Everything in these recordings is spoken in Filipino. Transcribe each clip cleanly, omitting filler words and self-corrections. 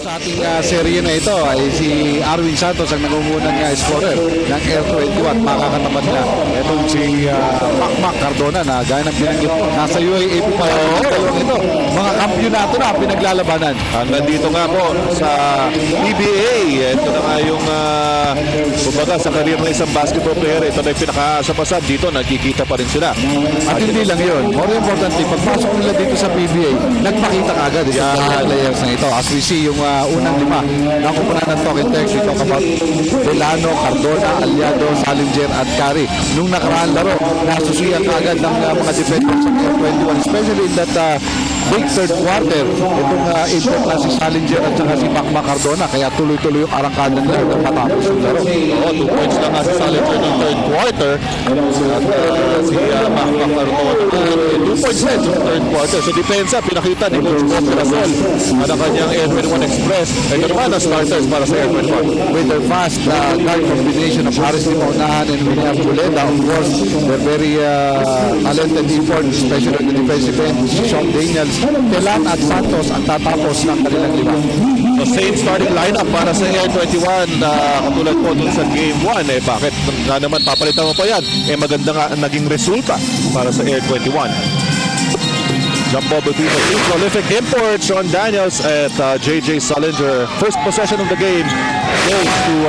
sa ating serye na ito ay si Arwin Santos ang nangungunang scorer ng Air 21. Makakatapat na itong si Macmac Cardona na gaya ng binanggit nasa UAAP pa ito. Mga kampyonato na pinaglalabanan. Hanggang dito nga po sa PBA. Ito na nga yung kumbaga sa career ng isang basketball player. Ito na yung pinaka-asap-asap dito. Nagkikita pa rin sila. At hindi lang yun. More importantly, pagpasok nila dito sa PBA, nagpakita agad sa players na ito. As we see yung unang lima ng kupunan ng Talking Text. We talk about Delano, Cardona, Aliado, Salinger at Cari. Nung nakaraan laro, nasusuyan agad ng mga defenders sa Air 21, especially in that big third quarter. Itong import na si Salinger at saka si Macmac Cardona. Kaya tuloy-tuloy yung arangkada nila at matapos yung laro. 2 points lang nga si Salinger ng third quarter. At si Macmac Cardona 2 points na sa third quarter. So depensa, pinakita ni Coach Bob Rasol at ang kanyang Air 21 Express. Ito naman ang starters para sa Air 21. With their fast guard combination of Harris Limaunahan and William Buleda, of course, they're very talented effort, especially on the defensive end. Sean Daniels, Telan at Santos ang tatapos ng kanilang lima. So same starting lineup para sa Air 21 katulad po dun sa Game 1. Bakit nga naman papalitan mo pa yan? Maganda nga naging resulta para sa Air 21. Jump ball between the two prolific imports, Sean Daniels at JJ Salinger. First possession of the game goes to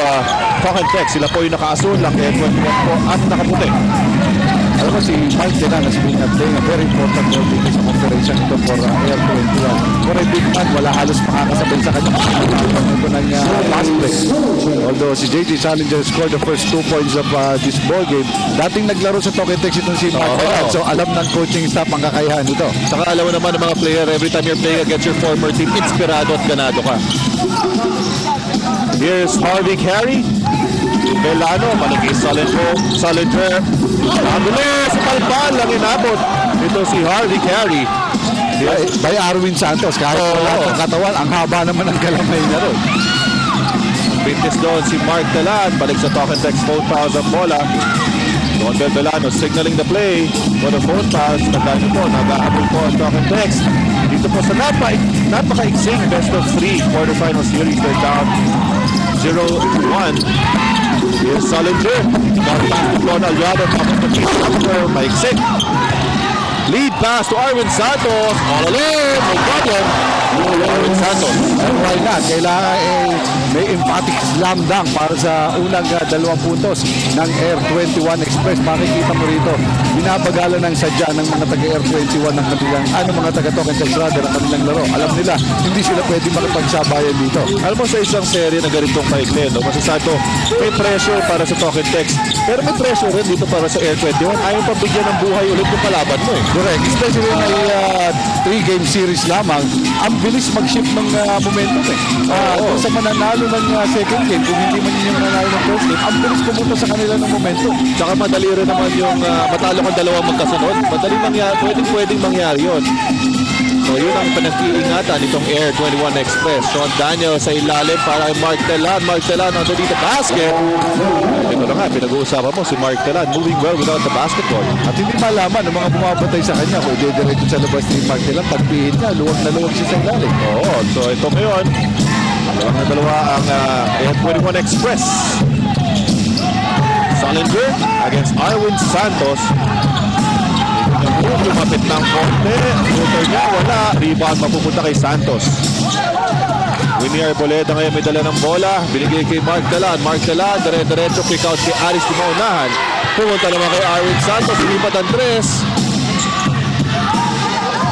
Talking Text. Sila po yung naka-asul lang, Air 21 po at nakaputi. Alam mo si Mark Telan has been playing a very important role dito sa conference ito for Air 21. For a big man, wala halos makakasabay sa kanya. Ito ng last play. Although si JJ Salinger scored the first 2 points of this ball game, dating naglaro sa Talking Text itong si Mark Telan. So alam ng coaching staff ang kakayahan nito. Saka alam mo naman ng mga player, every time you're playing against your former team, inspirado at ganado ka. Here's Harvey Carey. Delano, malaki Salinger. Ang bilis, palpal lang inabot. Ito si Harvey Carey. By Arwin Santos. Kahit wala ng katawan, ang haba naman ng galamay na rin. Pintis doon si Mark Telan. Balik sa Talking Text, phone pass ang bola. Don Delano signaling the play for the phone pass. Tandaan po, nag-aabol po ang Talking Text. Dito po sa napaka-exing best of 3 quarterfinal series. They're down 0-1. Here's Salinger. Got back to Don Aliado. Tapos the piece number, maiksik. Lead pass to Arwin Santos. All in. No problem. Arwin Santos. Why not? Kailangan may emphatic slam dunk para sa unang 2 puntos ng Air 21 Express. Makikita mo rito, binabagalan ng sadya ng mga taga-Air 21 ng kanilang, mga taga-Talking Text rather ng kanilang laro. Alam nila, hindi sila pwede makipagsabayan dito. Alam mo sa isang serye na ganitong kaikli, no? Masasabi ko, may pressure para sa Talking Text. Pero may pressure rin dito para sa Air 21. Ayaw pa bigyan ng buhay ulit yung kalaban mo eh. Correct. Especially may 3-game series lamang, ang bilis mag-shift ng momentum eh. Kung sa mananalo ng second game, kung hindi man yung mananalo ng first game, ang bilis pumunta sa kanila ng momentum. Tsaka madali rin naman yung matalo kang dalawang magkasunod. Madaling mangyari, pwedeng mangyari yun. So yun ang pinag-iingatan itong Air 21 Express. Sean Daniel sa ilalim para kay Mark Telan. Mark Telan underneath the basket. Ito na nga, pinag-uusapan mo si Mark Telan moving well without the basketball. At hindi malaman ng mga bumabatay sa kanya kung diretso sa labas ni Mark Telan, pagpihin niya, luwag na luwag siya sa ilalim. Oo, so ito ngayon, dalawa ang Air 21 Express. Salinger against Arwin Santos. Lumapit ng konti. Shooter niya, wala. Rebound mapupunta kay Santos. Winnie Arboleda ngayon may dala ng bola. Binigay kay Mark Telan. Mark Telan, dire-diretso kick out kay Aris di maunahan. Pumunta naman kay Arwin Santos. Lipat ang tres.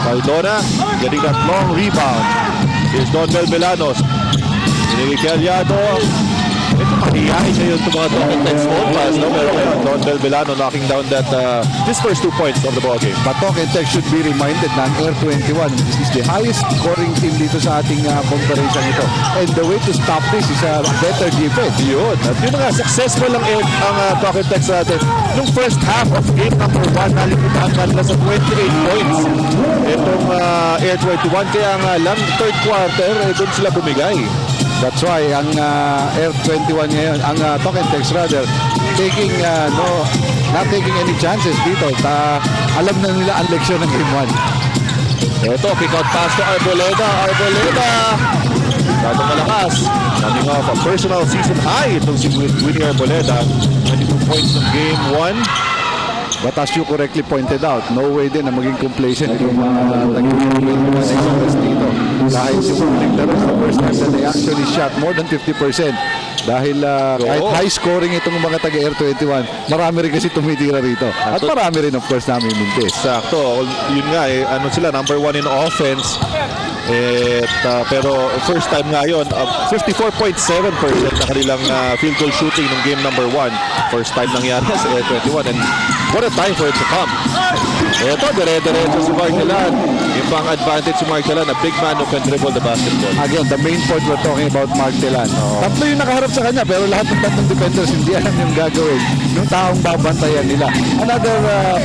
Cardona, getting that long rebound. Here's Don Belbelanos. Binigay kay Aliado. Ito makiyahin siya yung mga Talking Text phone pass, no? Pero Don Belbelano knocking down that his first 2 points of the ball game. But Talking Text should be reminded na ang Air 21 is the highest scoring team dito sa ating conference ito. And the way to stop this is a better defense. Yun. At yun nga, successful ang Talking Text natin. Nung first half of game number 1, nalimutan kanila sa 28 points. Itong Air 21, kaya nga lang third quarter, doon sila bumigay. That's why ang Air 21 ngayon, ang Talking Text rather, not taking any chances dito. Alam na nila ang leksyon ng Game 1. Ito, kick out pass to Arboleda. Arboleda! Masyado pass. Coming off a personal season high itong si Winnie Arboleda. 22 points ng game 1. But as you correctly pointed out, no way din na maging complacent yung mga nag-21 express dito. Dahil si Bulik na rin, the first time that they actually shot more than 50%. Dahil kahit high scoring itong mga taga-Air 21, marami rin kasi tumitira rito. At marami rin of course namin mintis. Sakto. Yun nga ano sila, number 1 in offense. Pero first time nga yun, 54.7% na kanilang field goal shooting ng game number 1. First time nangyari sa Air 21. And what a time for it to come. Ito, dire-diretso si Mark Telan. Yung pang advantage si Mark Telan, a big man who can dribble the basketball. Again, the main point we're talking about Mark Telan. Tatlo yung nakaharap sa kanya, pero lahat ng tatlong defenders hindi alam yung gagawin. Yung taong babantayan nila. Another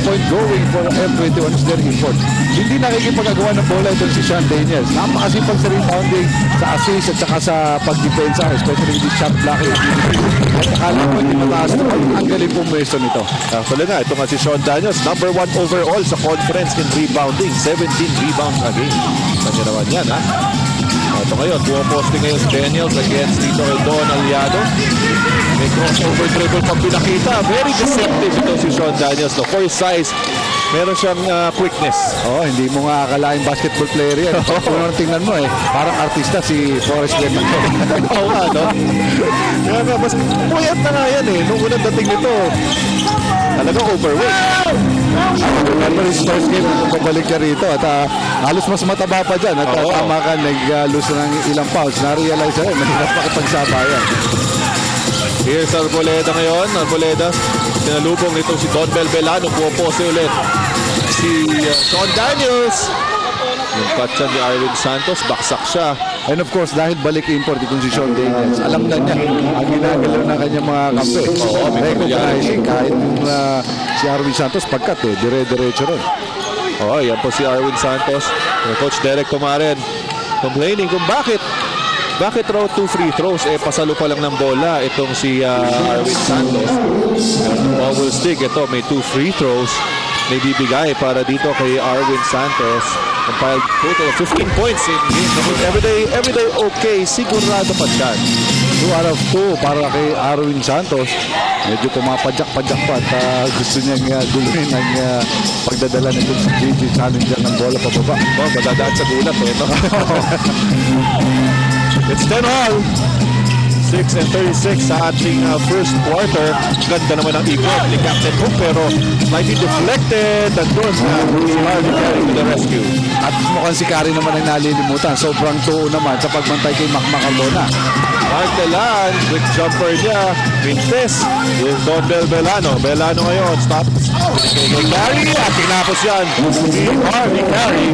point going for F21 is their import. Hindi nakikipagagawa ng bola itong si Sean Daniels. Napakasipag sa rebounding, sa assist at saka sa pagdepensa, especially with the shot blocking ability. At akala ko hindi mataas na ang galing pumwesto nito. Actually nga, ito nga si Sean Daniels, number 1 overall sa conference in rebounding. 17 rebounds a game. Kanya naman yan, ha? Ito ngayon, buwaposte ngayon si Daniels against dito kay Don Aliado. May crossover dribble pang pinakita. Very deceptive ito si Sean Daniels. No? For his size, meron siyang quickness. Hindi mo nga akalaing basketball player yan. Kung tingnan mo parang artista si Forrest Gump. Oo nga, no? Kaya nga, mas puyat na nga yan Nung unang dating nito, talagang overweight. Remember his first game, pabalik ka rito at halos mas mataba pa dyan at tama ka, nag-lose ng ilang pounds. Na-realize na rin, mahirap makipagsabayan. Here's Arboleda ngayon. Arboleda, sinalubong itong si Don Belbelano. Puwapose ulit si Sean Daniels. Yung patsa ni Arwin Santos, baksak siya. And of course, dahil balik import itong si Sean Daniels, alam na niya ang ginagalaw ng kanyang mga kampe. Recognizing kahit si Arwin Santos pagkat dire-diretso rin. Yan po si Arwin Santos. Coach Derek Tomaren complaining kung bakit raw 2 free throws pasalo pa lang ng bola itong si Arwin Santos. Bubble stick, ito may 2 free throws na ibibigay para dito kay Arwin Santos. Compiled total of 15 points in game. Everyday okay, sigurado pa dyan. 2 out of 2 para kay Arwin Santos. Medyo pumapadyak-padyak pa at gusto niyang guluhin ang pagdadala nito sa JJ Challenger ng bola pababa. Madadaan sa gulat no? It's 10 all. 6:36 sa ating first quarter. Ganda naman ang ikot ni Captain Hook pero slightly deflected. Nandun si Harvey Carey to the rescue. At mukhang si Carey naman ang nalilimutan. Sobrang tuo naman sa pagbantay kay Mac Macardona. Mark Telan, quick jumper niya. Quintes with Don Belbelano. Belano ngayon, stop. Kay Carey at tinapos yan. Si Harvey Carey.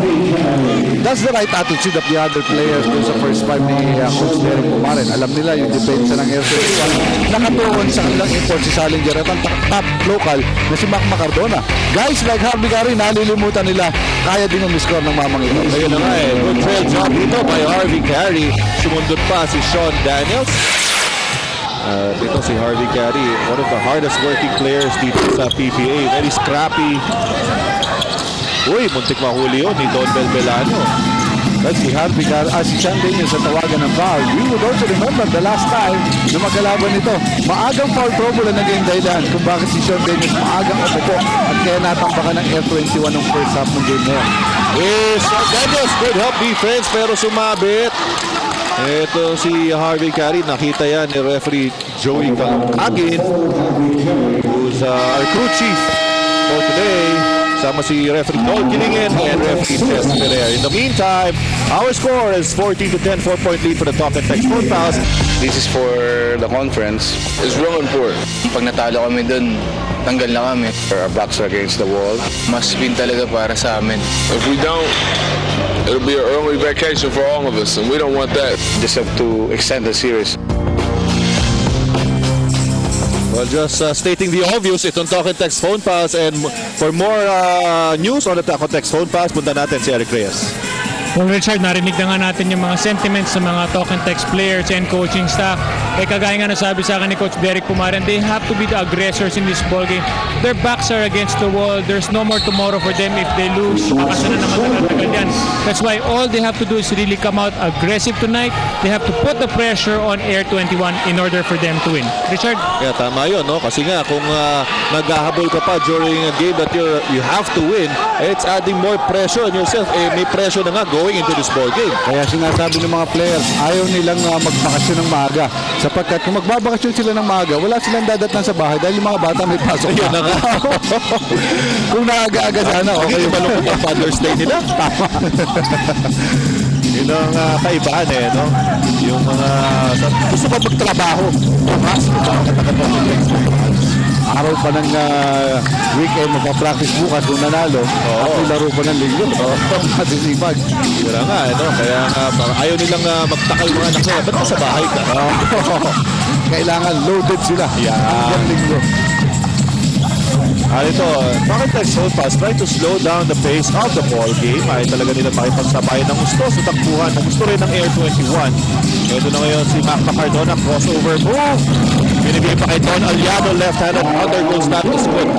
That's the right attitude of the other players dun sa first five ni Coach Derek Tomaren. Alam nila yung depensa ng Air 21. Nakatuon sa kanilang import si Challenger at ang top local na si Mac Macardona. Guys like Harvey Carey, nalilimutan nila. Kaya din yung score ng mamang ito. Ayun na nga good trail job dito by Harvey Carey. Sumundot pa si Sean Daniels. Dito si Harvey Carey, one of the hardest working players dito sa PBA. Very scrappy. Uy, muntik mahuli yun ni Don Belbelano. That's si Harvey Carey, si Sean Daniels sa tawagan ng foul. We would also remember the last time na magkalaban nito. Maagang foul trouble ang naging dahilan kung bakit si Sean Daniels maagang umupo at kaya natambakan ng Air 21 ng first half ng game na yun. Sean Daniels, good help defense pero sumabit. Ito si Harvey Carey, nakita yan ni referee Joey Kagin, who's our crew chief for today. Sama si referee Noel Kilingen and referee Tess Pereira. In the meantime, our score is 14-10, 4-point lead for the Talk and Text phone pass. This is for the conference. It's real important. Pag natalo kami dun, tanggal na kami. Our backs are against the wall. Must win talaga para sa amin. If we don't, it'll be an early vacation for all of us, and we don't want that. Just have to extend the series. Well, just stating the obvious, itong Talk and Text phone pass, and for more news on the Talk and Text phone pass, punta natin si Eric Reyes. Well, Richard, narinig na nga natin yung mga sentiments sa mga talk and text players and coaching staff. Kagaya nga nasabi sa akin ni Coach Derek Pumaran, they have to be the aggressors in this ball game. Their backs are against the wall. There's no more tomorrow for them if they lose. Kasi na naman agad yan. That's why all they have to do is really come out aggressive tonight. They have to put the pressure on Air 21 in order for them to win. Richard? Yeah, tama yun, no? Kasi nga, kung naghahabol ka pa during a game that you have to win, it's adding more pressure on yourself. May pressure na nga going into this ball game. Kaya sinasabi ng mga players, ayaw nilang magbakasyon ng maaga. Sapagkat kung magbabakasyon sila ng maaga, wala silang dadatnan sa bahay dahil yung mga bata may pasok Ayun na nga. Kung naaga-aga sana, okay. Yung malungkot ang Father's Day nila. Tama. Yun ang kaibahan no? Yung mga gusto pa magtrabaho. Araw pa ng weekend, magpa-practice bukas kung nanalo. At laro pa ng linggo. Masisipag. Wala nga, Kaya ayaw nilang magtakal mga anak nila. Ba't ka sa bahay ka? Kailangan loaded sila. Hanggang linggo. Ito, Talk and Text Phone Pass try to slow down the pace of the ball game. Ay talaga nila makipagsabayan ng gusto sa takbuhan. Ng gusto rin ng Air 21. Ito na ngayon si Mac Macardona, crossover move. Binibigay pa kay Don Aliado, left-handed undergoes that to split.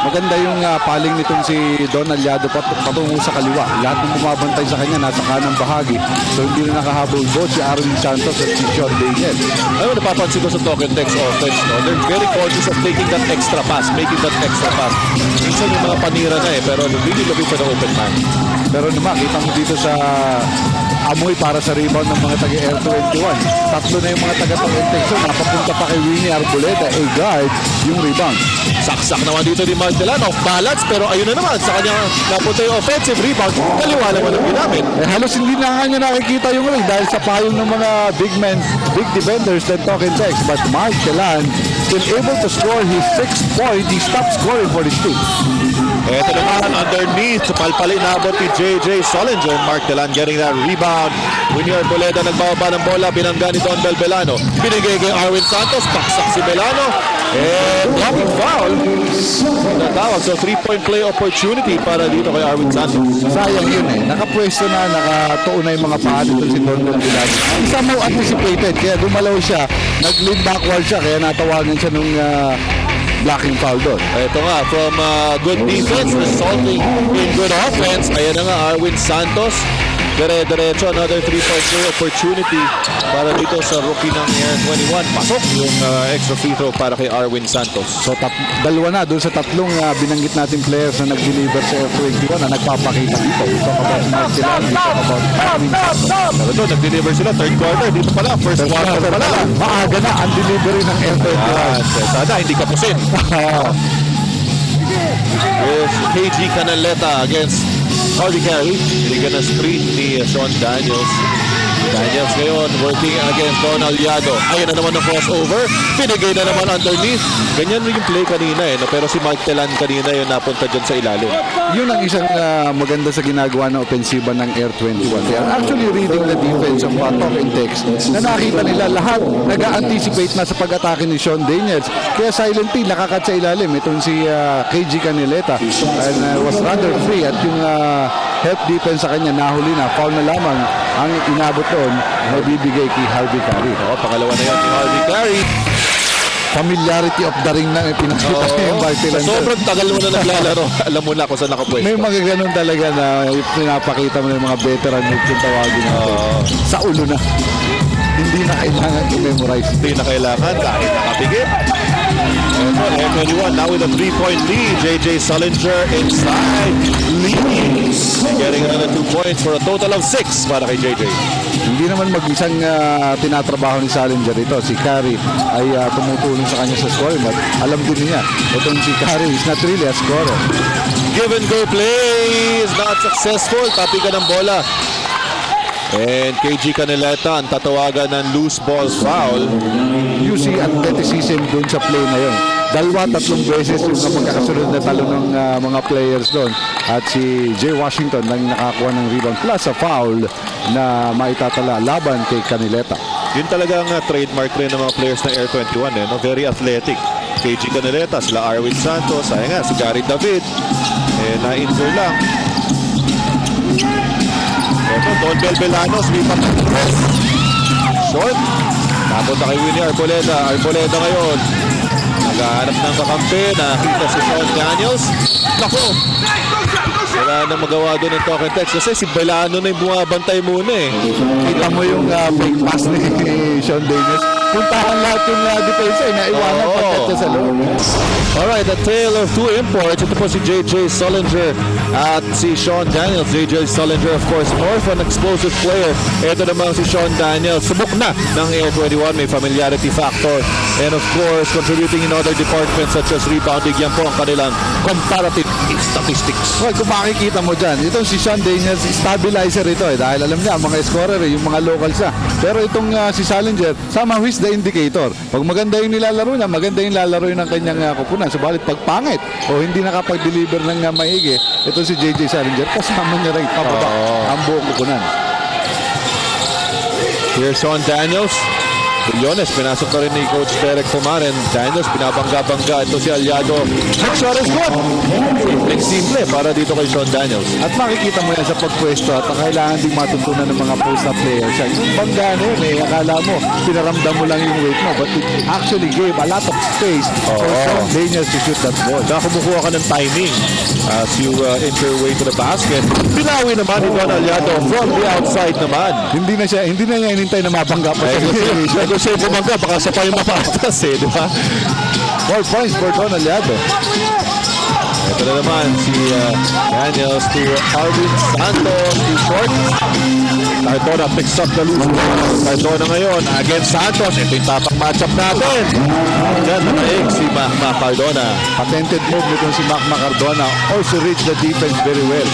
Maganda yung paling nitong si Don Aliado patungo sa kaliwa. Lahat ng bumabantay sa kanya nasa kanang bahagi. So hindi na nakahabol both si Arwin Santos at si Sean Daniel. Ano napapansin ko sa Talk and Text offense, they're very conscious of taking that extra pass, making that extra pass. Minsan yung mga panira na pero really looking for the open man. Pero naman, kita mo dito sa amoy para sa rebound ng mga taga-Air 21. Tatlo na yung mga taga-Talk and Text. So napapunta pa kay Winnie Arboleda, a guard, yung rebound. Saksak naman dito ni Martelan, off balance, pero ayun na naman, sa kanya napunta yung offensive rebound, kaliwa naman ang ginamit. Halos hindi na nga niya nakikita yung ring dahil sa payong ng mga big men, big defenders that Talk and Text. But Martelan still able to score his 6th point. He stopped scoring for his team. Ito naman, underneath, palpali nabot ni J.J. Solinger. Martelan getting that rebound. Winnie Arboleda nagbababa ng bola, binangga ni Don Belbelano. Binigay kay Arwin Santos, baksak si Belano. And blocking foul. Natawag. So 3-point play opportunity para dito kay Arwin Santos. Sayang yun Nakapwesto na, nakatuon na yung mga paa dito si Don Belbelano. Somehow anticipated, kaya gumalaw siya. Nag-lean backward siya, kaya natawagan siya nung blocking foul doon. Ito nga, from good defense, resulting in good offense. Ayan na nga, Arwin Santos. Dire-diretso, another 3-point play opportunity para dito sa rookie ng Air 21. Pasok yung extra free throw para kay Arwin Santos. So dalawa na doon sa tatlong binanggit nating players na nag-deliver sa Air 21 na nagpapakita dito. Ito about Martelan, ito about Arwin Santos. Pero doon, nag-deliver sila third quarter. Dito pala, first quarter pala. Maaga na ang delivery ng Air 21. Sana hindi kapusin. With KG Canaleta against Harvey Carey. Binigyan ng screen ni Sean Daniels. Daniels ngayon working against Don Aliado. Ayun na naman ang crossover. Pinigay na naman underneath. Ganyan rin yung play kanina pero si Martelan kanina yung napunta dyan sa ilalim. Yun ang isang maganda sa ginagawa ng opensiba ng Air 21. They are actually reading the defense of Talk and Text na nakita nila lahat nag-a-anticipate na sa pag-atake ni Sean Daniels. Kaya silently nakakat sa ilalim itong si KG Caneleta and was rather free at yung help defense sa kanya nahuli na. Foul na lamang ang inabot doon na bibigay kay Harvey Carey. Pangalawa na yun ni Harvey Carey. Familiarity of the ring na pinakita niya yung Martelan. Sobrang tagal mo na naglalaro. Alam mo na kung saan nakapwesto. May mga ganun talaga na pinapakita mo na yung mga veteran moves yung tawagin natin. Sa ulo na. Hindi na kailangan i-memorize. Hindi na kailangan kahit nakapigit. Air 21 now with a 3-point lead. J.J. Solinger inside. Leading. Getting another 2 points for a total of 6 para kay J.J. Hindi naman mag-isang tinatrabaho ni Salinger ito. Si Carey ay tumutulong sa kanya sa scoring, but alam din niya, itong si Carey is not really a scorer. Give and go play is not successful. Tapikan ng bola. And KG Caneleta ang tatawagan ng loose ball foul. You see athleticism dun sa play na yun. Tatlong beses yung magkakasunod na talo ng mga players doon. At si Jay Washington nang nakakuha ng rebound plus a foul na maitatala laban kay Caneleta. Yun talagang trademark rin ng mga players ng Air 21. Very athletic. KG Caneleta, sila Arwin Santos, ay nga, si Gary David. Na-injure lang. Ito, Don Belbelanos, lipat ng press. Short. Napunta kay Winnie Arboleda. Arboleda ngayon. Naghahanap ng kakampi. Nakita si Sean Daniels. Naku! Wala nang magawa doon ng Talking Text kasi si Belano na yung bumabantay muna eh. Kita mo yung fake pass ni Sean Daniels. Puntahan lahat yung depensa ay naiwanan Oo. pagkat sa loob. Alright, the tale of two imports. Ito po si JJ Sullinger at si Sean Daniels. JJ Sullinger, of course, more of an explosive player. Ito naman si Sean Daniels. Subok na ng Air 21. May familiarity factor. And of course, contributing in other departments such as rebounding. Yan po ang kanilang comparative statistics. Well, kung makikita mo dyan, itong si Sean Daniels, stabilizer ito eh. Dahil alam niya, ang mga scorer yung mga local siya. Pero itong si Sullinger, sama who is the indicator. Pag maganda yung nilalaro niya, maganda yung lalaro ng kanyang kupunan. Subalit pag pangit o hindi nakapag-deliver ng maigi, ito si JJ Sullinger, kasama niya rin pababa ang buong kupunan. Here's Sean Daniels. Bulyones, pinasok na rin ni Coach Derek Pumaren. Daniels, pinabangga-bangga. Ito si Aliado. Next shot is good. Simple para dito kay Sean Daniels. At makikita mo yan sa pagpwesto at kailangan din matutunan ng mga post-up players. Yung bangga na yun eh, akala mo, pinaramdam mo lang yung weight mo. But it actually gave a lot of space for Sean Daniels to shoot that ball. Kaya kumukuha ka ng timing as you inch your way to the basket. Pinawi naman ni Don Aliado from the outside naman. Hindi na niya inintay na mabangga pa siya. Kasi bumangga, baka sa pa yung mapatas eh, di ba? 4 points for Don Aliado. Ito na naman si Daniels to Arvin Santos, to short. Cardona picks up the loose ball. Cardona ngayon against Santos. Ito yung tapak matchup natin. Diyan nanaig si Mahma Cardona. Patented move nitong si Mahma Cardona. Also reached the defense very well.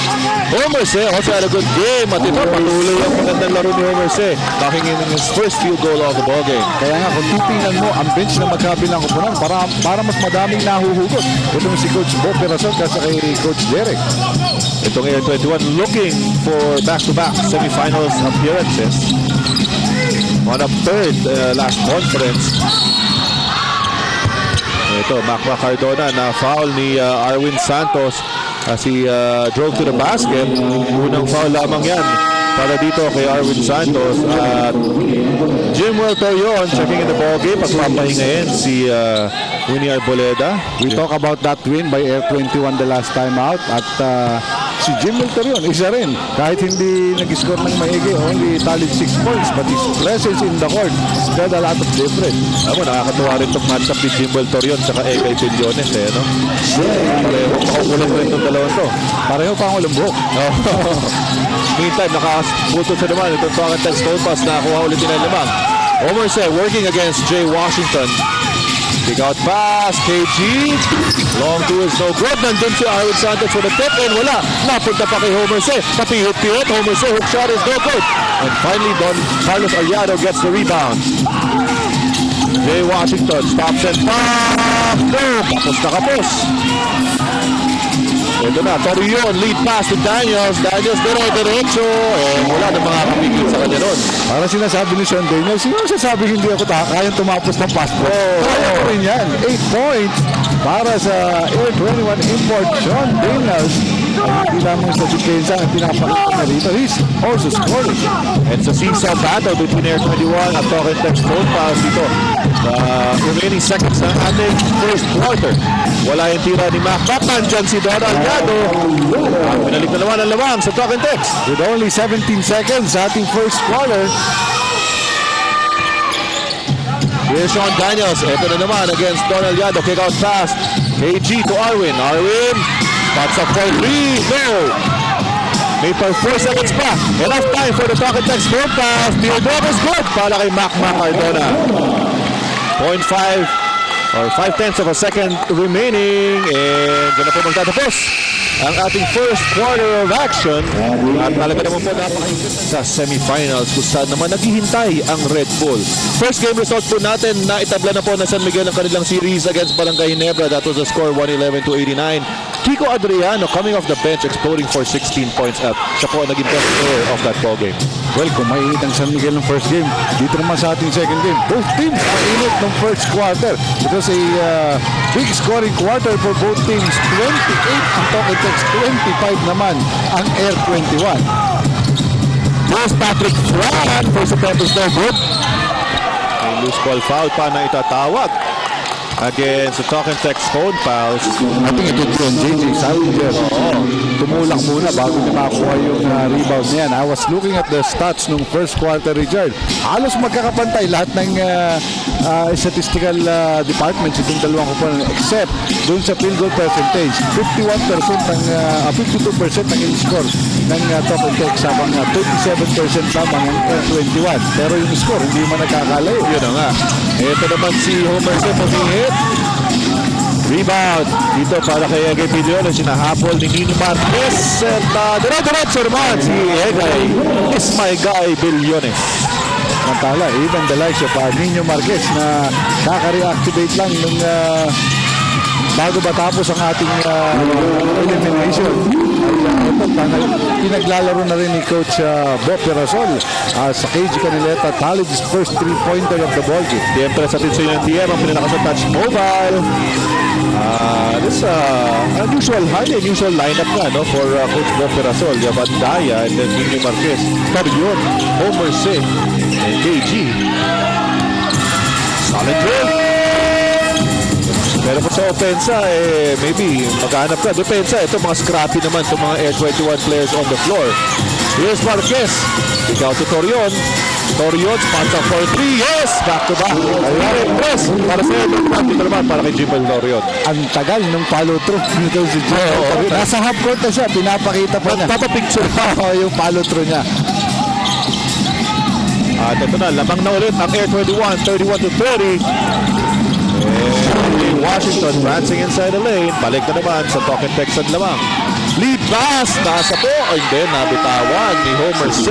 Homer Se also had a good game. At ito patuloy ang magandang laro ni Homer Se. Backing in his first field goal of the ball game. Kaya nga kung titingnan mo ang bench na magkabilang kupunan para mas madaming nahuhugot. Itong si Coach Bo Perason kasi kay Coach Derek. Itong Air 21 looking for back-to-back semifinals appearances on a third last conference. Ito, Mahma Cardona na foul ni Arvin Santos as he drove to the basket. Unang foul lamang yan para dito kay Arvin Santos. At Jimwell Torion checking in the ballgame. Pagpapahingayin si Winnie Arboleda. We talk about that win by Air 21 the last time out at si Jimwell Torion, isa rin. Kahit hindi nag-score ng maigi, only tallied 6 points but his presence in the court spread a lot of difference. Nakakatuwa rin itong matchup ni Jimwell Torion tsaka Egay Billones eh, no? Pareho makakulang rin itong dalawang to. Pareho pa ang walang buhok. Meantime, nakabuto siya naman itong Talking Text goal pass na kuha ulit ng limang. Homer Se working against Jay Washington. Kick out pass, KG. Long two is no good. Nandun si Arvin Santos for the tip and wala. Napunta pa kay Homer Se. Kapihit-pihit. Homer Se hook shot is no good. And finally, Don Carlos Aliado gets the rebound. Jay Washington stops and pop. Boom! Kapos na kapos. Ito na, Torion, lead pass to Daniels. Daniels dire-diretso. Wala na mga kapigil sa kanya nun. Para sinasabi ni Sean Daniels, sino sasabi hindi ako kayang tumapos ng pass ball? Kaya ko rin yan. 8 points para sa Air 21 import Sean Daniels. Hindi lamang sa depensa ang pinapakita rito. He's also scoring. It's a seesaw battle between Air 21 at Talking Text both fouls dito. Remaining seconds ng ating first quarter. Wala yung tira ni Mac. Nandyan si Don Aliado. Pinalik na naman ang lawang sa Talking Text. With only 17 seconds sa ating first quarter. Here's Sean Daniels. Ito na naman against Don Aliado. Kick out pass. KG to Arvin. Arvin. Pots up for 3. No. May per 4 seconds pa. Enough time for the Talking Text full pass. Teardrop is good para kay Mac Cardona. 0.5 or 5/10 of a second remaining. And dyan na po magtatapos ang ating first quarter of action. At talaga naman po napakahigpit sa semifinals kung saan naman naghihintay ang Red Bull. First game result po natin na itabla na po na San Miguel ang kanilang series against Barangay Ginebra. That was the score 111-89. Kiko Adriano coming off the bench exploding for 16 points at siya po naging best player of that ball game. Well, kung mainit ang San Miguel ng first game, dito naman sa ating second game, both teams ang init ng first quarter. It was a big scoring quarter for both teams. 28 ang Talking Text, 25 naman ang Air 21. There's Patrick Fran. First attempt is no good. May loose ball foul pa na itatawag against the Talk and Text phone fouls. I think it would be on JJ Salinger. Tumulak muna bago niya makuha yung rebound niyan. I was looking at the stats nung first quarter, Richard. Halos magkakapantay lahat ng statistical departments itong dalawang kupunan except dun sa field goal percentage. 52% ng in-score ng Talk and Text habang 27% lamang ng Air21. Pero yung score hindi man nakakalayo. Yun na nga. Ito naman si Homer Sim mag-hit. Rebound dito para kay Egay Billones. Sinahabol ni Nino Marquez. At dire-diretso naman si Egay. Is my guy Billones. Mantala, even the likes of Nino Marquez na kaka-reactivate lang nung bago matapos ang ating elimination. Pinaglalaro na rin ni Coach Bob Perasol sa KG Canileta College's first three-pointer of the ballgame. Siyempre sa atin ng TM ang pinalakas ng touch mobile. This highly unusual lineup nga no, for Coach Bob Perasol. Yavan Daya and then Nino Marquez. Torion, Homer Sim, and KG. Solid drill. Pero kung sa opensa, maybe maghanap ka. Depensa, ito mga scrappy naman itong mga Air 21 players on the floor. Here's Marquez. Pick out to Torion. Torion, spots up for 3. Yes! Back to back. Press. Para sa Air 21. Dito naman para kay Jimel Torion. Ang tagal nung follow through nito si Jimel. Nasa half court na siya. Pinapakita pa niya. Papapicture pa. Yung follow through niya. At ito na, lamang na ulit ang Air 21. 31-30. Washington advancing inside the lane. Balik na naman sa Talk and Text at lamang. Lead pass. Nasa po. And then nabitawan ni Homer C.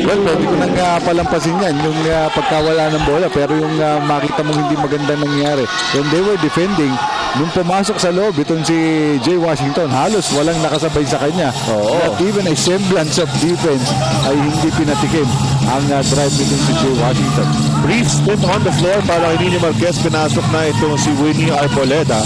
Well, pwede ko nang palampasin yan yung pagkawala ng bola pero yung makita mong hindi maganda nangyari. When they were defending, nung pumasok sa loob itong si Jay Washington, halos walang nakasabay sa kanya. Not even a semblance of defense ay hindi pinatikim ang drive nitong si Jay Washington. Brief stint on the floor para kay Nino Marquez. Pinasok na itong si Winnie Arboleda.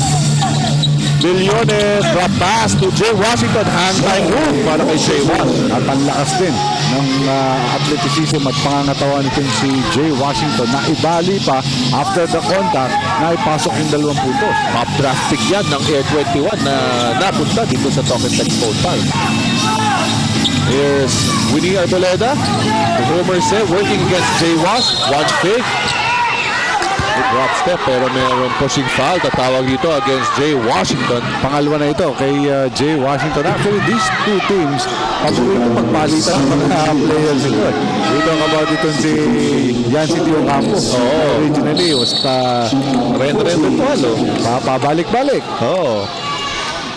Billones, drop pass to Jay Washington. Hand time move para kay Jay Washington. At ang lakas din ng athleticism at pangangatawan nitong si Jay Washington na ibali pa after the contact na ipasok yung 2 puntos. Top draft pick yan ng Air 21 na napunta dito sa Talk and Text phone file. Here's Winnie Arboleda. Homer C working against Jay Wash. One fake. Drop step pero mayroong pushing foul. Tatawag dito against Jay Washington. Pangalawa na ito kay Jay Washington. Actually, these two teams, paborito magpalitan ng mga players ito. We talk about itong si Yancy Diocampo. Originally, was Ren-ren ito, halo. Pabalik-balik.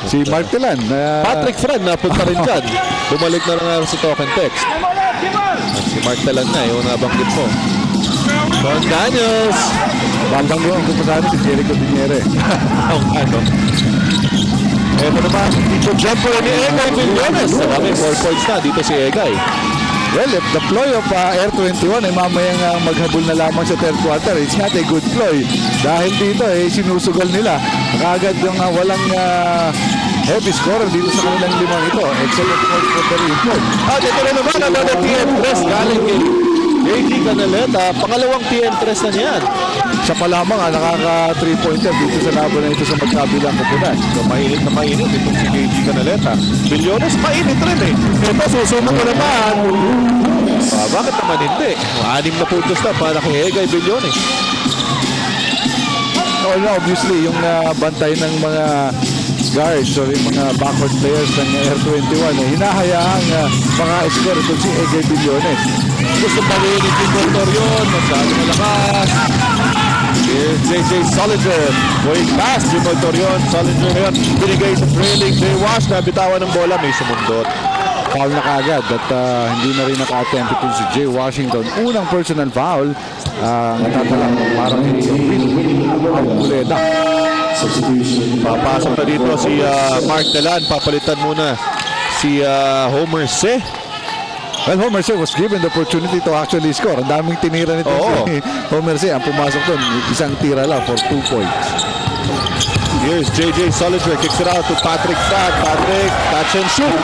Si Mark Telan. Patrick Fran napunta rin dyan. Bumalik na lang sa Talk and Text. At si Mark Telan na, yung nabanggit mo. Don Daniels. Bambanggo ang kumpasano si Jericho Biniere. Ito naman, dito jumper ni Egay Billones. Maraming 4 points na dito si Egay. Well, if the ploy of Air 21 ay mamayang maghabol na lamang sa third quarter, it's not a good ploy. Dahil dito sinusugal nila. Kagad yung walang heavy scorer dito sa kanilang limang ito. Excellent point for the report. At ito na naman ang mga TN press galing kay KG Canileta. Pangalawang TN press na niyan. Siya pa lamang nakaka 3-pointer dito sa laban na ito sa magkabilang kupunan. So mainit na mainit itong si KG Canileta. Billones mainit rin eh. Ito susunod ko naman. Bakit naman hindi? 6 na puntos na para kay Egay Billones. Obviously, yung bantay ng mga guards or yung mga backward players ng Air 21 hinahayaang mga score ito si Egay Billones. Gusto pa rin ni Jimbo Torion. Masyado malakas. Here's JJ Solinger. Going past Jimbo Torion. Solinger ngayon. Binigay sa trailing Jay Wash. Nabitawan ng bola. May sumundot. Foul na kaagad at hindi na rin naka-attempt ito si Jay Washington. Unang personal foul. Natatalang parang Arboleda. Papasok na dito si Mark Telan. Papalitan muna si Homer C. Well, Homer C was given the opportunity to actually score. Ang daming tinira nito si Homer C. Ang pumasok doon, isang tira lang for 2 points. Here's JJ Solinger, kicks it out to Patrick Fran. Patrick, catch and shoot.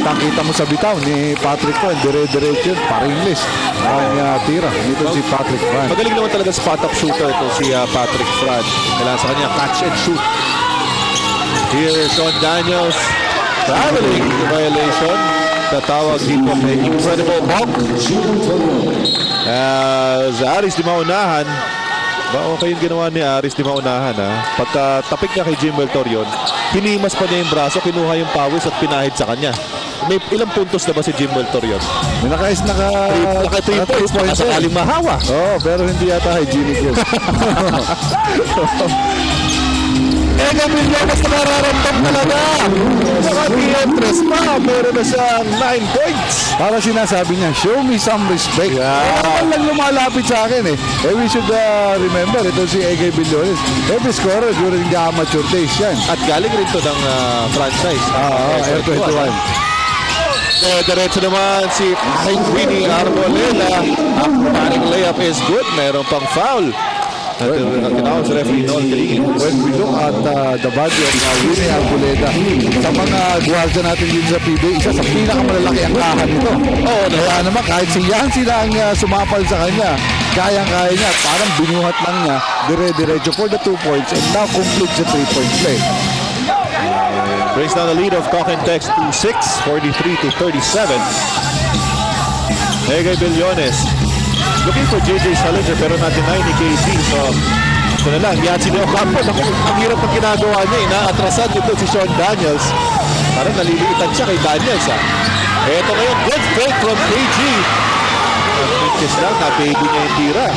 Kita mo sa bitaw ni Patrick Fran, dire-diretso yun, para English. Ang tira, dito si Patrick Fran. Magaling naman talaga spot-up shooter ito si Patrick Fran. Kailangan sa kanya catch and shoot. Here's Sean Daniels. Traveling violation. Tatawag dito may incredible bump. Aris di maunahan. Ba okay yung ginawa ni Aris di maunahan ha. Pagka tapik niya kay Jimwell Torion, hinimas pa niya yung braso, kinuha yung pawis at pinahid sa kanya. May ilang puntos na ba si Jimwell Torion? May naka 3 points. Nakasakaling mahawa. Pero hindi yata hygienic yun. Ega Villones na nararamdam talaga. Naka-Pietres pa. Meron na siyang 9 points. Para sinasabi niya, show me some respect. Ano lang lumalapit sa akin eh. We should remember, ito si Egay Villones. Every scorer during the amateur days yan. At galing rin to ng franchise. Air 21. Diretso naman si Winnie Arboleda. Ang paring layup is good. Meron pang foul. Tinawag sa referee Noel Galigin. When we look at the body of Winnie Arboleda, sa mga guwardia natin dito sa PBA, isa sa pinakamalalaki ang kahan nito. Kaya naman kahit si Yancy na ang sumapal sa kanya, kayang-kaya niya. Parang binuhat lang niya, dire-diretso for the 2 points and now complete the 3-point play. Brings down the lead of Talking Text to 6, 43-37. Egay Villones. Looking for JJ Solinger pero na-deny ni KC. So, ito na lang. Yancy de Ocampo. Ang hirap ang ginagawa niya. Inaatrasan dito si Sean Daniels. Parang naliliitan siya kay Daniels. Ito ngayon. Good fake from KG. Pinches lang. Na-baby niya yung tira.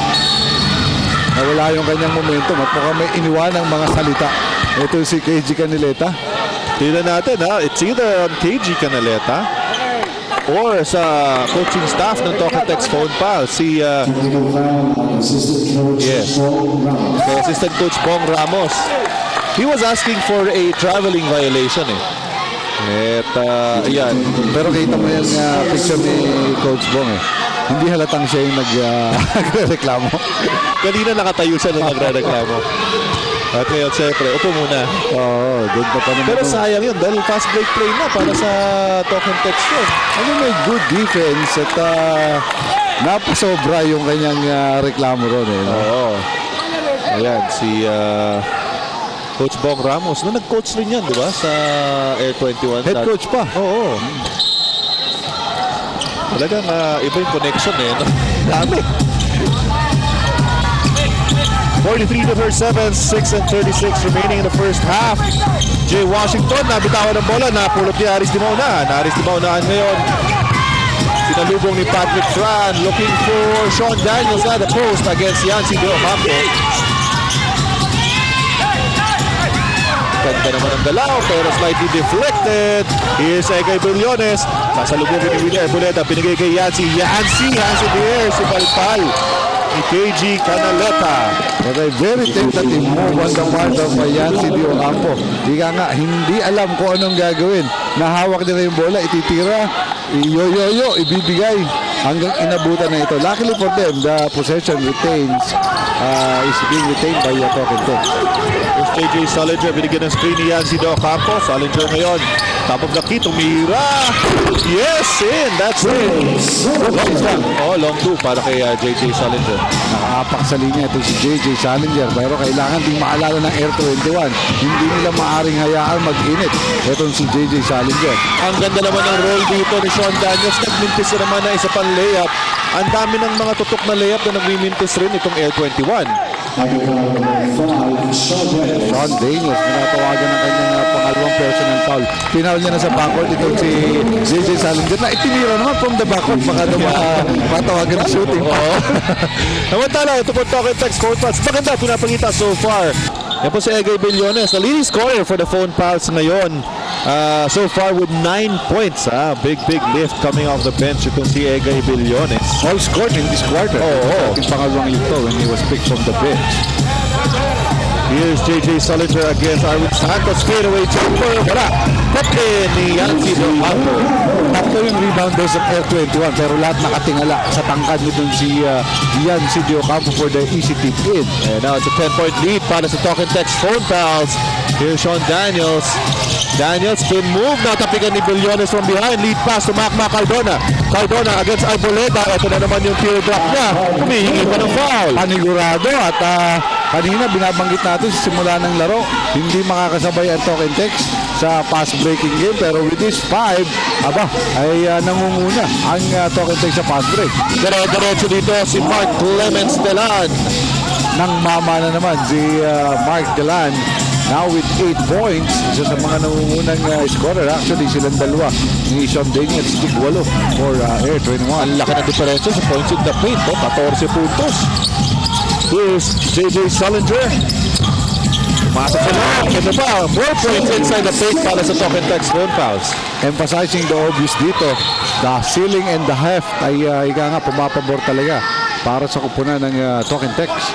Nawala yung kanyang momentum at mukhang may iniwan ng mga salita. Ito si KG Canaleta. Tignan natin ha. It's either on KG Canaleta or sa coaching staff ng Talking Text Phone Pal, si so assistant coach Bong Ramos. He was asking for a traveling violation At yan. Pero kita mo yung picture ni Coach Bong Hindi halatang siya yung nagreklamo. Kanina nakatayo siya nung nagreklamo. At ngayon, siyempre, upo muna. Doon pa naman. Pero sayang yun dahil fast break play na para sa Talking Text yun. May good defense at napasobra yung kanyang reklamo ron Ayan, si Coach Bong Ramos. Nag-coach rin yan, di ba? Sa Air 21. Head coach pa. Oo. Talagang iba yung connection Dami. 43-37, 6:36 remaining in the first half. Jay Washington, nabitawan ng bola, napulot ni Aris Di Maunahan. Aris Di Maunahan ngayon. Sinalubong ni Patrick Fran, looking for Sean Daniels at the post against Yancy de Ocampo. Ganda naman ang galaw, pero slightly deflected. Here's Egay Villones. Sasalubungin ni Winnie Arboleda, pinigay kay Yancy. Yancy has in the air, si Palpal. Ni KG Canaleta. But a very tentative move on the part of Yancy de Ocampo. Hindi alam kung anong gagawin. Nahawak nila yung bola, ititira, iyo-yo-yo, ibibigay hanggang inabutan na ito. Luckily for them, the possession is being retained by Talking Text. There's JJ Solinger, binigyan ng screen ni Yancy de Ocampo. Solinger ngayon, top of the key, tumira. Yes, in. That's it. Long two para kay JJ Solinger. Nakaapak sa linya ito si JJ Solinger, pero kailangan ding maalala ng Air 21. Hindi nila maaring hayaan mag-init. Itong si JJ Solinger. Ang ganda naman ng roll dito ni Sean Daniels. Nagmintis naman na isa pang layup. Ang dami ng mga tutok na layup na nagmimintis rin itong Air 21. Sean Daniels, pinatawagan ng kanyang pangalawang personal foul. Pinaul niya na sa backcourt itong si JJ Solinger na itinira naman from the backcourt. Baka naman matawagan ng shooting. Namantala, ito po Talking Text Phone Pals. Maganda, pinapakita so far. Yan po si Egay Villones, the leading scorer for the Phone Pals ngayon. So far with 9 points. Big lift coming off the bench. Itong si Egay Villones. All scored in this quarter. Ating pangalawang ito when he was picked from the bench. Here's JJ Sullinger against Arwin Santos. Fadeaway jumper. Wala. Kapten ni Yancy Del Campo. Tatlo yung rebounders of Air 21 pero lahat nakatingala sa tangkad nito si Yancy Del Campo for the easy tip in. And now it's a 10-point lead para sa Talk and Text phone pals. Here's Sean Daniels. Daniels spin move. Now tapigan ni Billones from behind. Lead pass to Macma Cardona. Cardona against Arboleda. Ito na naman yung teardrop niya. Humihingi pa ng foul. Panigurado at kanina binabanggit natin sa simula ng laro, hindi makakasabay ang Talk and Text sa fast breaking game pero with this 5, ay nangunguna ang Talk and Text sa fast break. Dire-diretso dito si Mark Clemens Delan. Nang mama na naman si Mark Delan. Now with 8 points, isa sa mga nangungunang scorer. Actually, silang dalawa. Ni Sean Daniel, stick 8 for Air 21. Ang laki ng diferensya sa points in the paint. 14 puntos. Here's JJ Sullinger. Pumasok sa loob. Ito pa, 4 points inside the paint para sa Talk and Text phone fouls. Emphasizing the obvious dito. The ceiling and the heft ay ika nga pumapabor talaga para sa kupunan ng Talk and Text.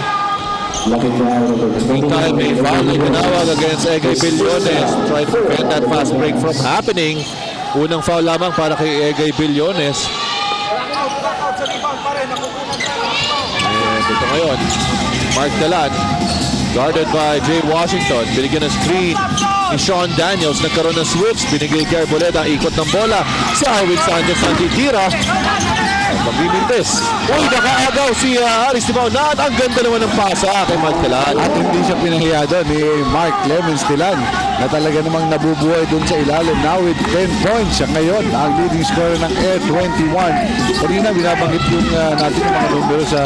Meantime, may foul na tinawag against Egay Billones. Try to prevent that fast break from happening. Unang foul lamang para kay Egay Billones. And ito ngayon, Mark Dalan, guarded by Jay Washington. Binigyan ng screen ni Sean Daniels. Nagkaroon ng switch. Binigay kay Arboleda. Ikot ng bola sa Arwin Sanchez ang titira. Pag-imintes. Uy, nakaagaw si Aris Timao. Ang ganda naman ng pasa kay Mark Dalan. At hindi siya pinahiya doon ni Mark Clemens Delan na talaga namang nabubuhay doon sa ilalim. Now with 10 points siya ngayon ang leading scorer ng Air 21. Kanina binabanggit yung natin yung mga numero sa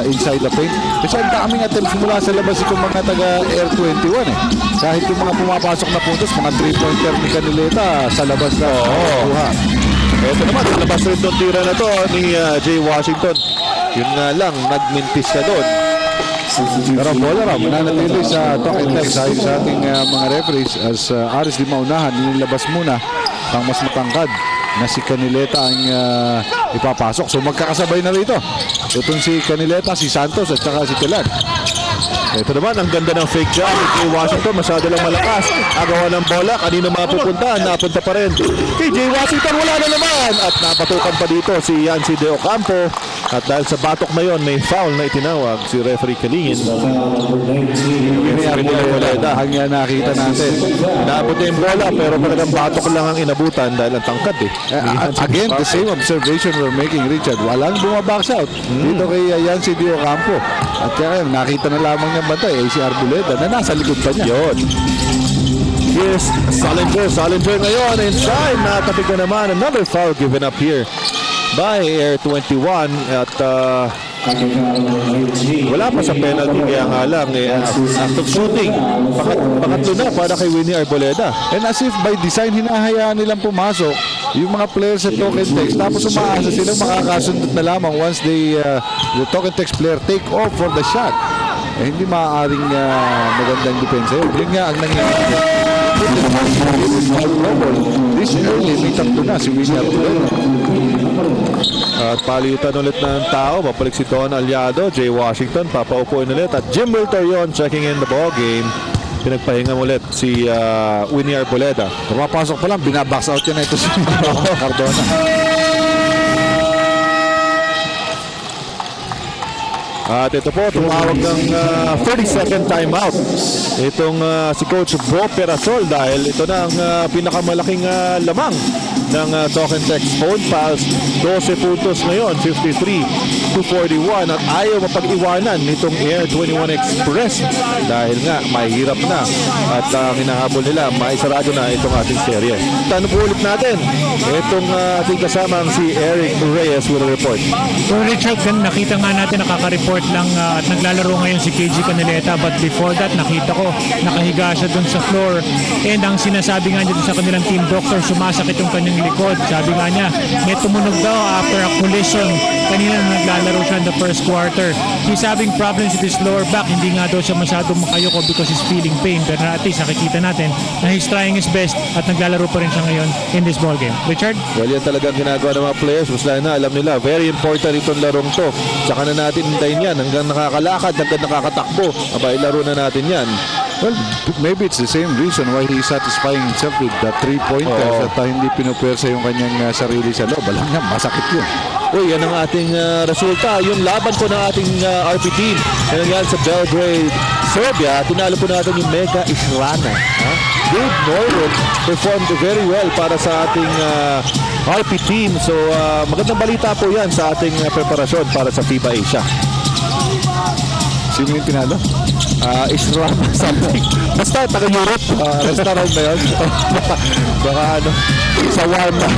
inside the paint. Kasi ang daming attempts mula sa labas itong mga taga Air 21 eh. Kahit yung mga pumapasok na puntos, mga 3-pointer ni Canileta sa labas na kuha. Ito naman, labas rin doon tira na to ni Jay Washington. Yun nga lang, nagmintis siya doon. Pero bola raw, mananatili sa Talk and Text ayon sa ating mga referees as Aris di maunahan, nilabas muna ang mas matangkad na si Canileta ang ipapasok. So magkakasabay na rito. Itong si Canileta, si Santos at saka si Telan. Ito naman, ang ganda ng fake jump ni Jay Washington. Masyado lang malakas. Agawan ng bola. Kanina mapupuntahan. Napunta pa rin. Kay Jay Washington, wala na naman. At napatukan pa dito si Yancy Del Campo. At dahil sa batok na yon, may foul na itinawag si referee Kalingin. Ang nakita natin. Naabot na yung bola pero talagang batok lang ang inabutan dahil ang tangkad eh. Again, the same observation we're making, Richard. Walang bumabox out dito kay Yancy Del Campo. At kaya nakita na lamang niyang bantay ay si Arboleda na nasa likod pa niya. Yun. Yes, Sullinger. Sullinger ngayon inside. Nakatapig na naman. Another foul given up here by Air 21 at wala pa sa penalty kaya nga lang act of shooting pangatlo na para kay Winnie Arboleda. And as if by design hinahayaan nilang pumasok yung mga players sa Talk and Text tapos umaasa silang makakasundot na lamang once the Talk and Text player take off for the shot. Hindi maaaring magandang depensa yun. Yun nga ang nangyayari. This early, may tatlo na si Winnie Arboleda. At palitan ulit ng tao. Papalik si Don Aliado, Jay Washington, papaupuin ulit. At Jim Wilterion checking in the ball game. Pinagpahinga ulit si Winnie Arboleda. Pumapasok pa lang, binabox out yan ito si Cardona. At ito po, tumawag ng 30-second timeout. Itong si Coach Bo Perasol dahil ito na ang pinakamalaking lamang ng Talk and Text phone fouls. 12 puntos ngayon, 53-41 at ayaw mapag-iwanan nitong Air 21 Express dahil nga mahirap na at hinahabol nila maisarado na itong ating serye. Tanong po ulit natin itong ating kasamang si Eric Reyes with a report. So Richard, nakita nga natin nakaka-report lang at naglalaro ngayon si KG Canileta but before that nakita ko nakahiga siya dun sa floor and ang sinasabi nga niya dun sa kanilang team doctor sumasakit yung kanyang likod. Sabi nga niya may tumunog daw after a collision kanina na naglalaro siya in the first quarter. He's having problems with his lower back, hindi nga daw siya masyadong makayoko because he's feeling pain pero at least nakikita natin na he's trying his best at naglalaro pa rin siya ngayon in this ball game. Richard? Well, yan talagang ginagawa ng mga players. Mas lalo na alam nila, very important itong larong to. Tsaka na natin hintayin yan hanggang nakakalakad, hanggang nakakatakbo. Aba, ilaro na natin yan. Well, maybe it's the same reason why he's satisfying himself with the 3-pointers at hindi pinupwersa yung kanyang sarili sa loob. Alam niya, masakit yun. Uy, yan ang ating resulta. Yung laban po ng ating RP team. Yan yan sa Belgrade, Serbia. Tinalo po natin yung Mega Israna. Gabe Norwood performed very well para sa ating RP team. So, magandang balita po yan sa ating preparasyon para sa FIBA Asia. Sino yung tinalo? Israna something. Basta, taga-Europe. Restaurant ba yun? Baka ano, sa warma.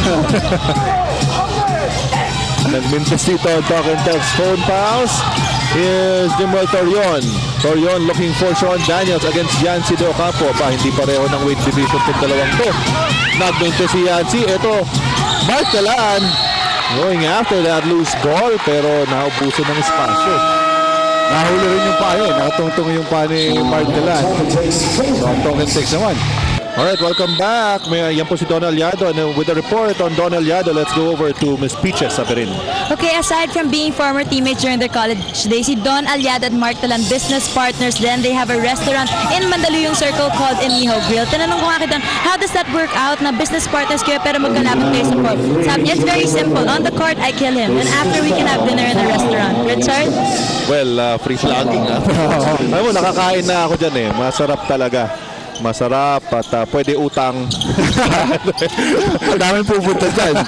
Nagmintis dito ang talk and text phone pass. Here's Jimwell Torion. Torion looking for Sean Daniels against Yancy De Ocampo. Hindi pareho ng weight division itong dalawang to. Nagmintis si Yancy. Ito, Mark Talaan going after that loose ball pero naubusan ng espasyo. Nahuli rin yung paa eh. Nakatungtong yung paa ni Mark Talaan. So, ang talk and text naman. Alright, welcome back. Yan po si Don Aliado. And with the report on Don Aliado, let's go over to Ms. Peaches Saberin. Okay, aside from being former teammates during their college days, si Don Aliado at Mark Talan, business partners then. They have a restaurant in Mandaluyong Circle called Iniho Grill. Tinanong ko nga kita, how does that work out na business partners kayo pero magkalaban kayo sa court? Sabi niya, it's very simple. On the court, I kill him. And after, we can have dinner in the restaurant. Richard? Well, free plugging. Alam mo, nakakain na ako dyan eh. Masarap talaga. Masarap at pwede utang. Ang daming pupunta dyan.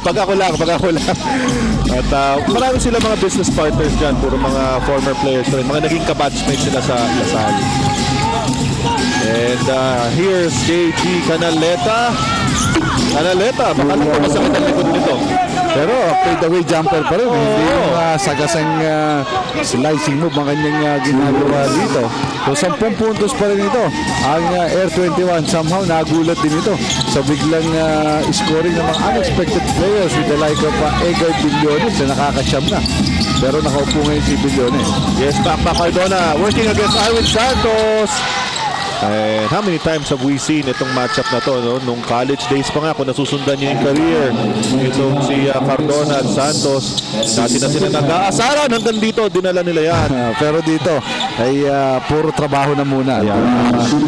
Pag ako lang. At marami sila mga business partners dyan. Puro mga former players rin. Mga naging kabatchmates sila sa Lasal. And here's JG Canaleta. Baka lang po masakit ang likod nito. Pero fade away jumper pa rin. Hindi yung sagasang slicing move ang kanyang ginagawa dito. So 10 puntos pa rin ito. Ang Air 21 somehow nagulat din ito sa biglang scoring ng mga unexpected players with the like of Edgar Billones na nakakasyam na. Pero nakaupo ngayon si Billones. Yes, back Cardona working against Iwan Santos. And how many times have we seen itong matchup na to, no? Nung college days pa nga, kung nasusundan niyo yung career, itong si Cardona at Santos, dati na sila nag-aasaran hanggang dito, dinala nila yan. Pero dito ay puro trabaho na muna. Si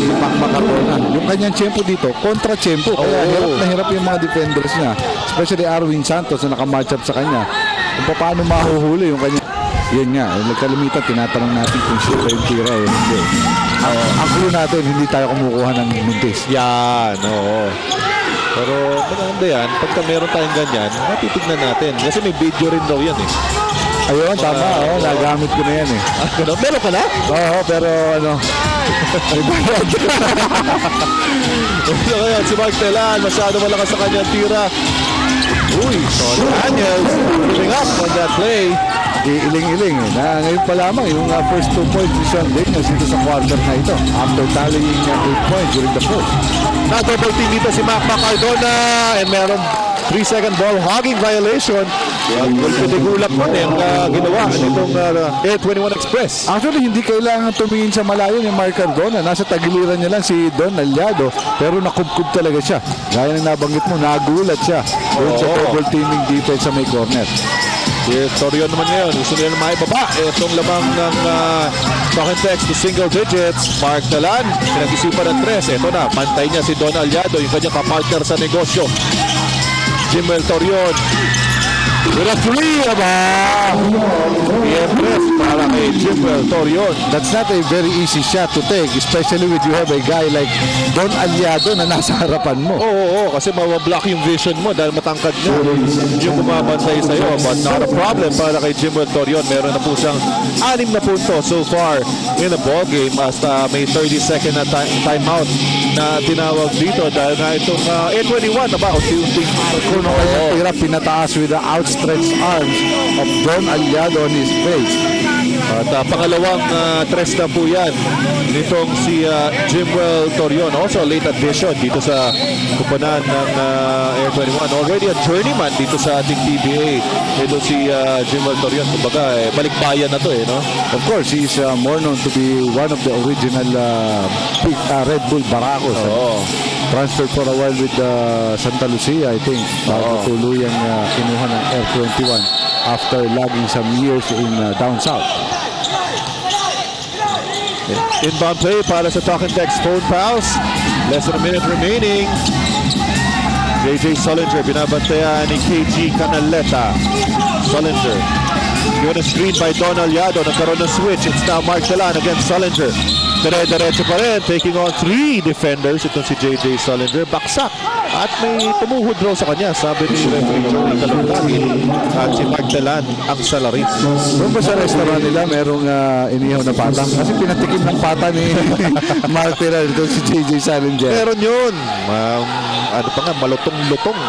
Cardona. Yung kanyang tiyempo dito, kontra tiyempo. Kaya hirap na hirap yung mga defenders niya. Especially Arwin Santos na nakamatchup sa kanya. Kung paano mahuhuli yung kanya. Yan nga, nagkalimitan, tinatanong natin kung siya yung tira o hindi. Ang clue natin, hindi tayo kumukuha ng mintis. Yan, oo. Pero maganda yan, pagka meron tayong ganyan, matitignan natin. Kasi may video rin daw yan eh. Ayun, tama, nagamit ko na yan eh. Meron ka na? Oo, pero ano. So ngayon, si Mark Telan, masyado malakas sa kanyang tira. Uy, Sean Daniels, moving up on that play. Iling-iling eh. Ngayon pa lamang yung first 2 points ni Sean Daniels dito sa quarter na ito after tallying 8 points during the fourth. Na-double team dito si Mac Cardona and meron 3-second ball hogging violation. Pagpitigulat mo na yung ginawa nitong Air 21 Express. Actually, hindi kailangan tumingin sa malayo ni Mark Cardona. Nasa tagiliran niya lang si Don Aliado pero nakubkub talaga siya. Gaya ng nabanggit mo, nagulat siya doon sa double teaming defense sa may corner. Si Torion naman ngayon, gusto nila na maibaba. Itong lamang ng talk and text to single digits. Mark Talan, pinag-isipan ng 3. Ito na, pantay niya si Don Aliado, yung kanyang kapartner sa negosyo. Jimwell Torion. With a 3, PMS para kay Jimwell Torion. That's not a very easy shot to take, especially when you have a guy like Don Aliado na nasa harapan mo. Oo, kasi mawablock yung vision mo dahil matangkad niya. Yung bumabantay sa'yo. But not a problem para kay Jimwell Torion. Meron na po siyang 6 na punto so far in the ball game hasta may 30-second na timeout na tinawag dito dahil na itong 8:21 na ba unti-unting Kung kaya tira pinataas with the outstretched arms of Don Aliado on his face. At pangalawang tres na po yan nitong si Jimwell Torion. Also late addition dito sa kupanan ng Air 21. Already a journeyman dito sa ating PBA. Ito si Jimwell Torion. Kumbaga, balikbayan na to eh, no? Of course, he's more known to be one of the original Red Bull Baracos. Transferred for a while with Santa Lucia, I think. Bago tuluyang kinuha ng Air 21 after logging some years in down south. Inbound play para sa Talk and Text phone pals. Less than a minute remaining. JJ Solinger binabantayan ni KG Canaleta. Solinger. Given a screen by Don Aliado. Nagkaroon ng switch. It's now Mark Talan against Solinger. Dire-diretso pa rin. Taking on 3 defenders. Itong si JJ Solinger. Baksak. At may tumuhod raw sa kanya. Sabi ni referee Joey Kalungkangin. At si Mark Talan ang salaris. Doon ba sa restaurant nila merong inihaw na pata? Kasi pinatikim ng pata ni Mark Talan. Ito si JJ Solinger. Meron yun. Ano pa nga, malutong-lutong.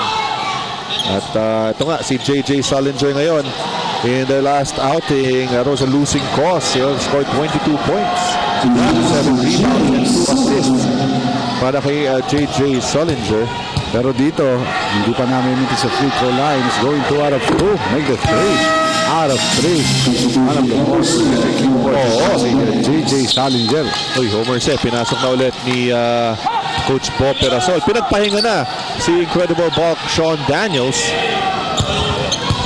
At ito nga, si JJ Solinger ngayon. In their last outing, that was a losing cause. He scored 22 points. 7 rebounds and 2 assists para kay JJ Solinger. Pero dito, hindi pa namin minti sa free throw line. It's going 2 out of 2. Make the 3. Out of 3. One of the most si JJ Solinger. Uy, Homer Seth, pinasok na ulit ni Coach Bob Perasol. Pinagpahinga na si incredible bulk Sean Daniels.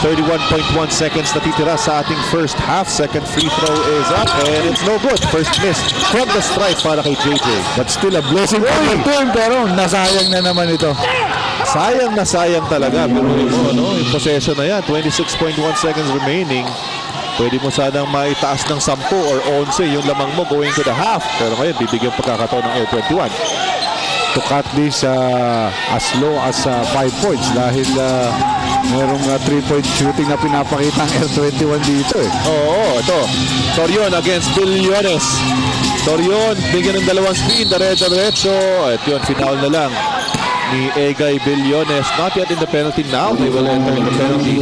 31.1 seconds natitira sa ating first half. Second free throw is up and it's no good. First miss from the stripe para kay JJ. But still a blessing for the team. Pero nasayang na naman ito. Sayang na sayang talaga. Pero yung possession na yan, 26.1 seconds remaining. Pwede mo sanang maitaas ng 10 or 11 yung lamang mo going to the half. Pero ngayon, bibigyan pagkakataon ng Air 21. To cut this as low as 5 points dahil merong 3-point shooting na pinapakita ang Air 21 dito eh. Oo, ito. Torion against Billones. Torion, bigyan ng dalawang screen, diretso. At yun, final na lang ni Egay Billones. Not yet in the penalty now. They will enter in the penalty.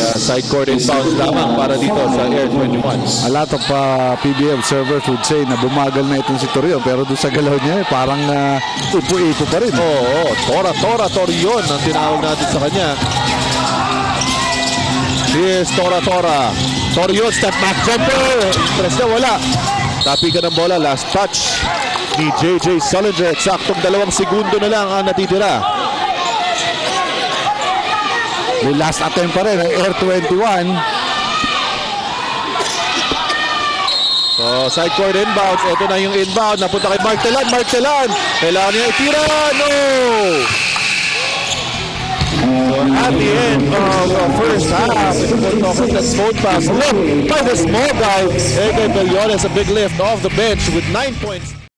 Side court inbounds lamang para dito sa Air 21. A lot of PBA observers would say na bumagal na itong si Torion, pero doon sa galaw niya parang ipo-ipo pa rin. Oo, Torion ang tinawag natin sa kanya. Here's Tora. Torion, step back jumper. Press na, wala. Tapi ka ng bola, last touch ni JJ Solinger. Eksaktong 2 segundo na lang ang natitira. May last attempt pa rin ang Air 21. So, side court inbounds. Ito na yung inbound. Napunta kay Mark Talan. Kailangan niya itira. No! So, at the end of the first half, it's phone pass lift by the small guy. Egay Billones, a big lift off the bench with 9 points.